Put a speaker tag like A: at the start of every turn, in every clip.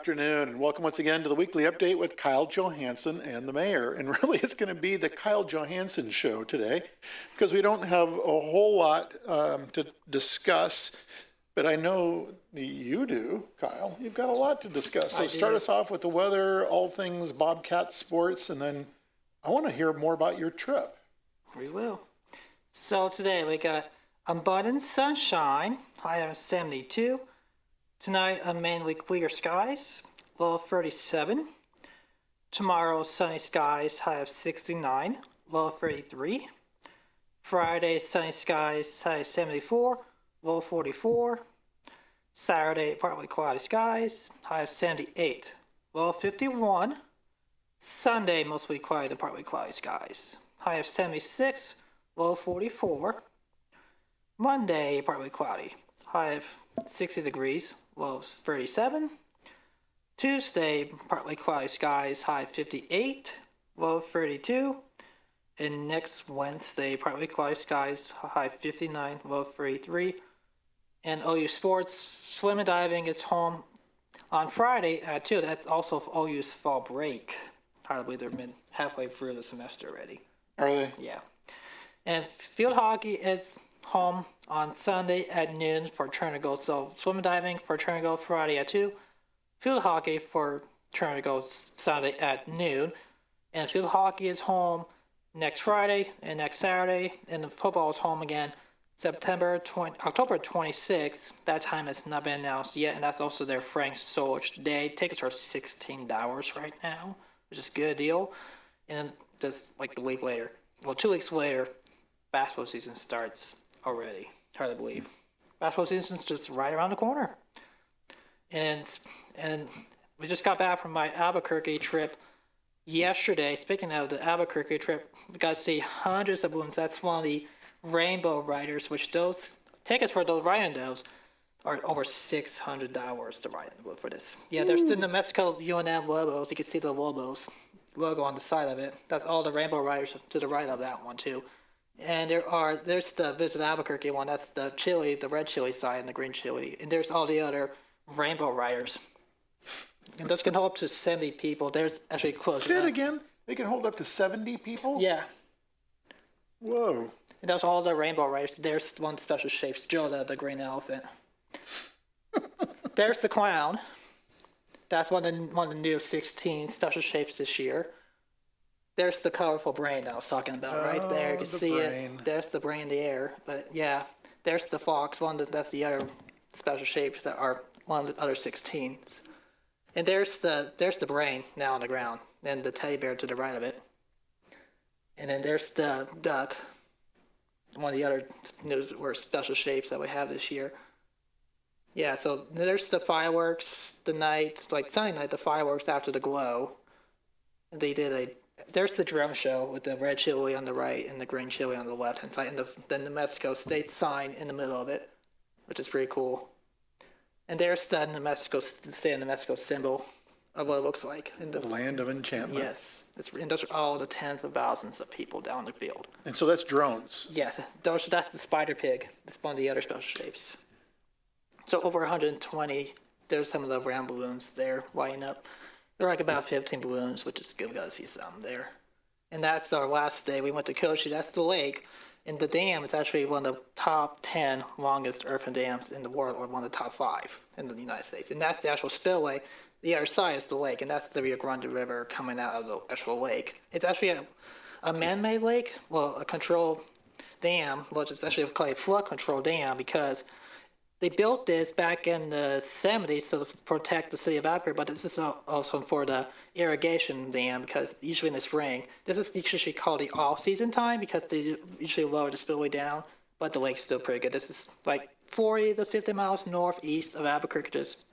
A: afternoon, and welcome once again to the weekly update with Kyle Johansson and the mayor. And really, it's going to be the Kyle Johansson show today because we don't have a whole lot to discuss. But I know you do, Kyle. You've got a lot to discuss. So start us off with the weather, all things Bobcat sports, and then I want to hear more about your trip.
B: We will. So today we got abundant sunshine, high of 72. Tonight, mainly clear skies, low of 37. Tomorrow, sunny skies, high of 69, low of 33. Friday, sunny skies, high of 74, low of 44. Saturday, partly cloudy skies, high of 78, low of 51. Sunday, mostly cloudy to partly cloudy skies, high of 76, low of 44. Monday, partly cloudy, high of 60 degrees, low of 37. Tuesday, partly cloudy skies, high of 58, low of 32. And next Wednesday, partly cloudy skies, high of 59, low of 33. And OU sports, swim and diving is home on Friday at 2. That's also OU's fall break. I believe they're halfway through the semester already.
A: Are they?
B: Yeah. And field hockey is home on Sunday at noon for turn to go. So swim and diving for turn to go Friday at 2. Field hockey for turn to go Sunday at noon. And field hockey is home next Friday and next Saturday. And the football is home again October 26th. That time has not been announced yet. And that's also their Frank Solich Day. Tickets are $16 right now, which is a good deal. And then just like the week later, 2 weeks later, basketball season starts already. Hard to believe. Basketball season's just right around the corner. And we just got back from my Albuquerque trip yesterday. Speaking of the Albuquerque trip, we got to see hundreds of balloons. That's one of the Rainbow Riders, which those tickets for those riding those are over $600 to ride for this. Yeah, there's the New Mexico UNM logos. You can see the logo on the side of it. That's all the Rainbow Riders to the right of that one too. And there's the Visit Albuquerque one. That's the chili, the red chili side and the green chili. And there's all the other Rainbow Riders. And those can hold up to 70 people. There's actually close.
A: Say it again. They can hold up to 70 people?
B: Yeah.
A: Whoa.
B: And that's all the Rainbow Riders. There's one special shapes. Joe, the green elephant. There's the clown. That's one of the new 16 special shapes this year. There's the colorful brain that I was talking about right there. You can see brain. It. There's the brain in the air. But yeah, there's the fox. That's the other special shapes that are one of the other 16s. And there's the brain now on the ground, and the teddy bear to the right of it. And then there's the duck. One of the other special shapes that we have this year. Yeah, so there's the fireworks, the night, like Sunday night, the fireworks after the glow. And there's the drone show with the red chili on the right and the green chili on the left-hand side, and the New Mexico state sign in the middle of it, which is pretty cool. And there's the state of New Mexico symbol of what it looks like. In the
A: land of enchantment.
B: Yes. And those are all the tens of thousands of people down the field.
A: And so that's drones.
B: Yes. That's the spider pig. That's one of the other special shapes. So over 120, there's some of the round balloons there lighting up. There are like about 15 balloons, which is good. We got to see some there. And that's our last day. We went to Kochi. That's the lake. And the dam is actually one of the top 10 longest earthen dams in the world, or one of the top 5 in the United States. And that's the actual spillway. The other side is the lake, and that's the Rio Grande River coming out of the actual lake. It's actually a man-made lake, a controlled dam, which is actually called a flood control dam, because they built this back in the 70s to protect the city of Albuquerque, but this is also for the irrigation dam, because usually in the spring, this is usually called the off-season time, because they usually lower the spillway down, but the lake's still pretty good. This is like 40 to 50 miles northeast of Albuquerque, just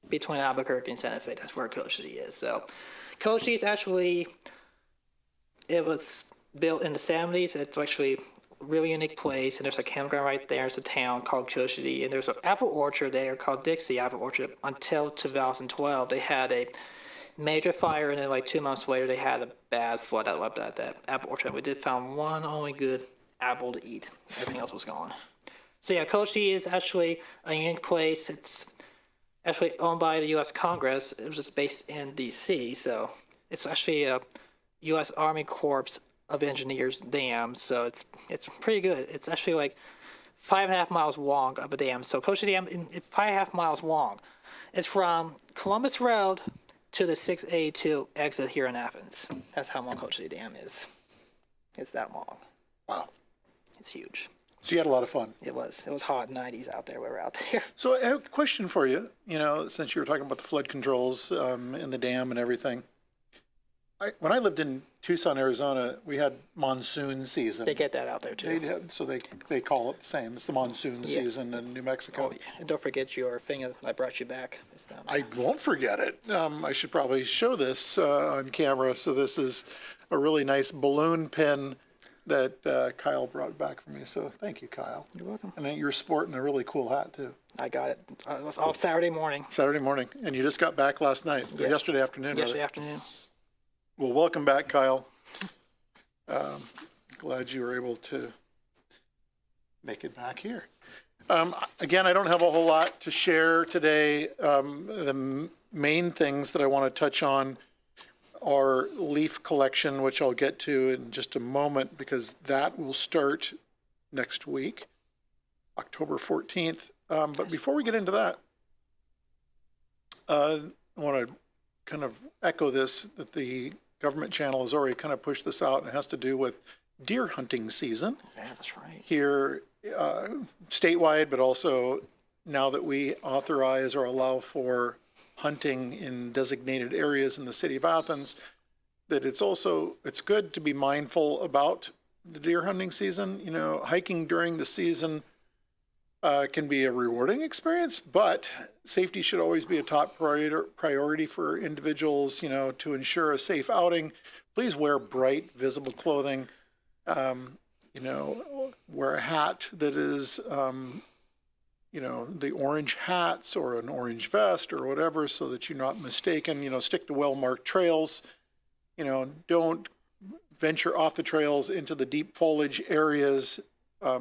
B: between Albuquerque and Santa Fe. That's where Kochi is. So Kochi is actually, it was built in the 70s. It's actually really unique place, and there's a campground right there. It's a town called Kochi, and there's an apple orchard there called Dixie Apple Orchard. Until 2012, they had a major fire, and then like 2 months later, they had a bad flood that wiped out that apple orchard. We did found one only good apple to eat. Everything else was gone. So yeah, Kochi is actually a unique place. It's actually owned by the U.S. Congress. It was just based in D.C., so it's actually a U.S. Army Corps of Engineers dam. So it's pretty good. It's actually like 5.5 miles long of a dam. So Cochise Dam is 5.5 miles long. It's from Columbus Road to the 682 exit here in Athens. That's how long Cochise Dam is. It's that long.
A: Wow.
B: It's huge.
A: So you had a lot of fun.
B: It was hot 90s out there. We were out there.
A: So I have a question for you, since you were talking about the flood controls in the dam and everything. When I lived in Tucson, Arizona, we had monsoon season.
B: They get that out there too.
A: They call it the same. It's the monsoon season in New Mexico.
B: Oh, yeah. And don't forget your thing that I brought you back this time.
A: I won't forget it. I should probably show this on camera. So this is a really nice balloon pin that Kyle brought back for me. So thank you, Kyle.
B: You're welcome.
A: And then you're sporting a really cool hat too.
B: I got it. It was all Saturday morning.
A: Saturday morning. And you just got back last night, or yesterday afternoon.
B: Yesterday afternoon.
A: Well, welcome back, Kyle. Glad you were able to make it back here. Again, I don't have a whole lot to share today. The main things that I want to touch on are leaf collection, which I'll get to in just a moment because that will start next week, October 14th. But before we get into that, I want to kind of echo this, that the government channel has already kind of pushed this out, and it has to do with deer hunting season.
B: Yeah, that's right.
A: Here statewide, but also now that we authorize or allow for hunting in designated areas in the city of Athens, that it's good to be mindful about the deer hunting season. Hiking during the season can be a rewarding experience, but safety should always be a top priority for individuals, to ensure a safe outing. Please wear bright, visible clothing. Wear a hat that is, the orange hats or an orange vest or whatever, so that you're not mistaken. Stick to well-marked trails. Don't venture off the trails into the deep foliage areas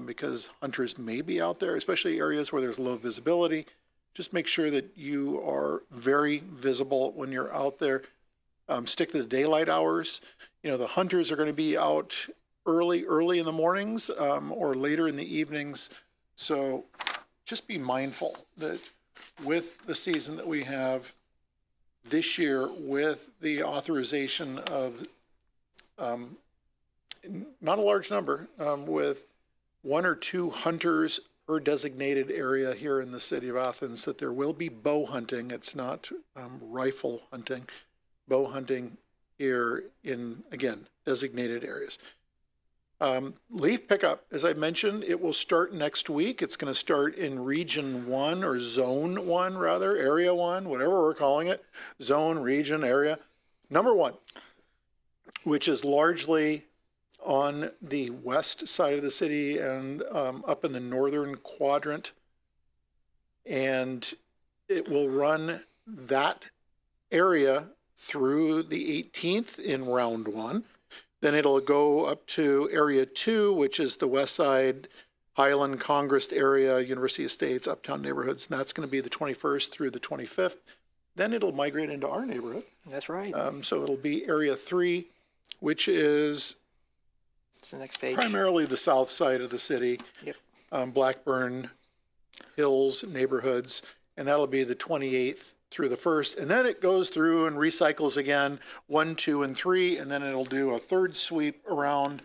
A: because hunters may be out there, especially areas where there's low visibility. Just make sure that you are very visible when you're out there. Stick to the daylight hours. The hunters are going to be out early in the mornings or later in the evenings. So just be mindful that with the season that we have this year, with the authorization of not a large number, with 1 or 2 hunters per designated area here in the city of Athens, that there will be bow hunting. It's not rifle hunting, bow hunting here in, again, designated areas. Leaf pickup, as I mentioned, it will start next week. It's going to start in Region 1 or Zone 1, rather, Area 1, whatever we're calling it, zone, region, area. Number 1, which is largely on the west side of the city and up in the northern quadrant. And it will run that area through the 18th in round 1. Then it'll go up to Area 2, which is the west side, Highland, Congress area, University Estates, uptown neighborhoods. And that's going to be the 21st through the 25th. Then it'll migrate into our neighborhood.
B: That's right.
A: So it'll be Area 3, which is
B: It's the next page.
A: primarily the south side of the city.
B: Yep.
A: Blackburn Hills neighborhoods. And that'll be the 28th through the 1st, and then it goes through and recycles again 1, 2, and 3, and then it'll do a third sweep around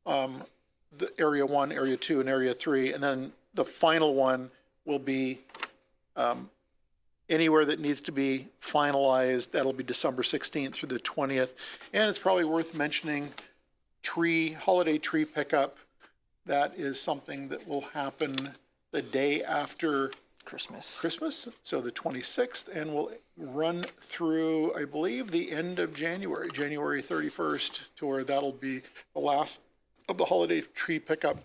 A: the Area 1, Area 2, and Area 3, and then the final one will be anywhere that needs to be finalized. That'll be December 16th through the 20th, and it's probably worth mentioning holiday tree pickup. That is something that will happen the day after Christmas, so the 26th, and will run through, I believe, the end of January 31st, to where that'll be the last of the holiday tree pickup.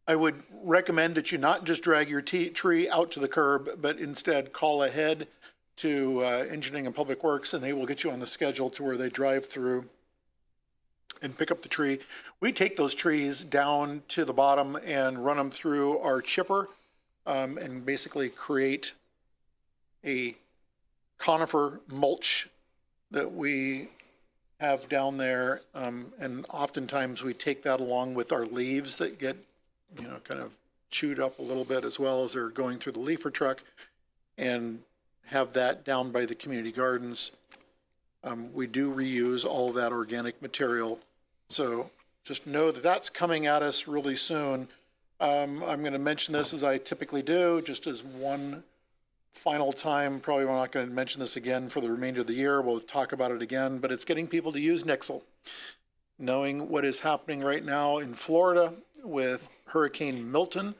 A: I would recommend that you not just drag your tree out to the curb, but instead call ahead to Engineering and Public Works, and they will get you on the schedule to where they drive through and pick up the tree. We take those trees down to the bottom and run them through our chipper and basically create a conifer mulch that we have down there. And oftentimes we take that along with our leaves that get, kind of chewed up a little bit as well as they're going through the leafer truck, and have that down by the community gardens. We do reuse all of that organic material. So just know that that's coming at us really soon. I'm going to mention this as I typically do, just as one final time. Probably we're not going to mention this again for the remainder of the year. We'll talk about it again, but it's getting people to use Nixle. Knowing what is happening right now in Florida with Hurricane Milton,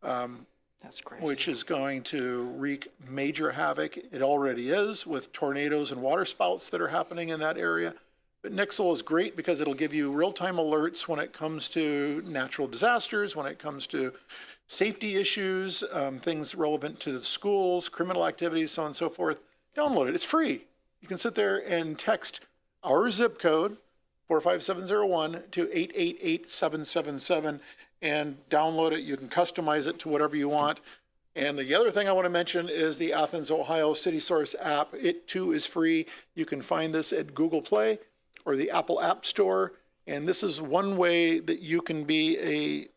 B: That's great.
A: which is going to wreak major havoc. It already is with tornadoes and waterspouts that are happening in that area. But Nixle is great because it'll give you real-time alerts when it comes to natural disasters, when it comes to safety issues, things relevant to the schools, criminal activities, so on and so forth. Download it. It's free. You can sit there and text our zip code, 45701, to 888777 and download it. You can customize it to whatever you want. And the other thing I want to mention is the Athens, Ohio City Source app. It too is free. You can find this at Google Play or the Apple App Store. And this is one way that you can be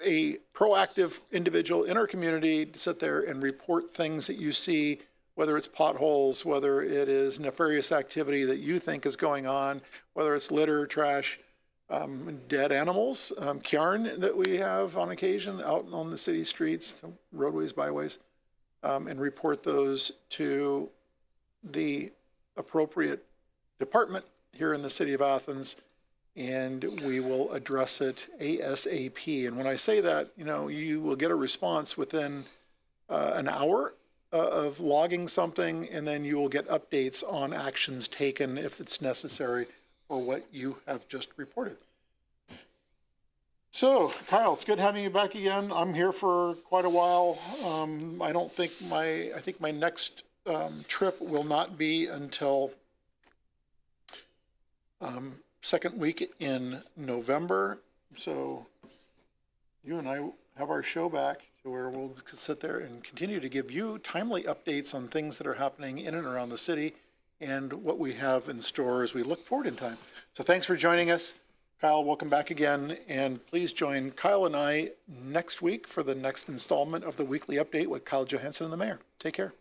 A: a proactive individual in our community to sit there and report things that you see, whether it's potholes, whether it is nefarious activity that you think is going on, whether it's litter, trash, dead animals, kjarn that we have on occasion out on the city streets, roadways, byways, and report those to the appropriate department here in the city of Athens, and we will address it ASAP. And when I say that, you will get a response within an hour of logging something, and then you will get updates on actions taken if it's necessary for what you have just reported. So, Kyle, it's good having you back again. I'm here for quite a while. I think my next trip will not be until second week in November. So you and I have our show back to where we'll sit there and continue to give you timely updates on things that are happening in and around the city and what we have in store as we look forward in time. So thanks for joining us. Kyle, welcome back again. And please join Kyle and I next week for the next installment of the weekly update with Kyle Johansson and the mayor. Take care.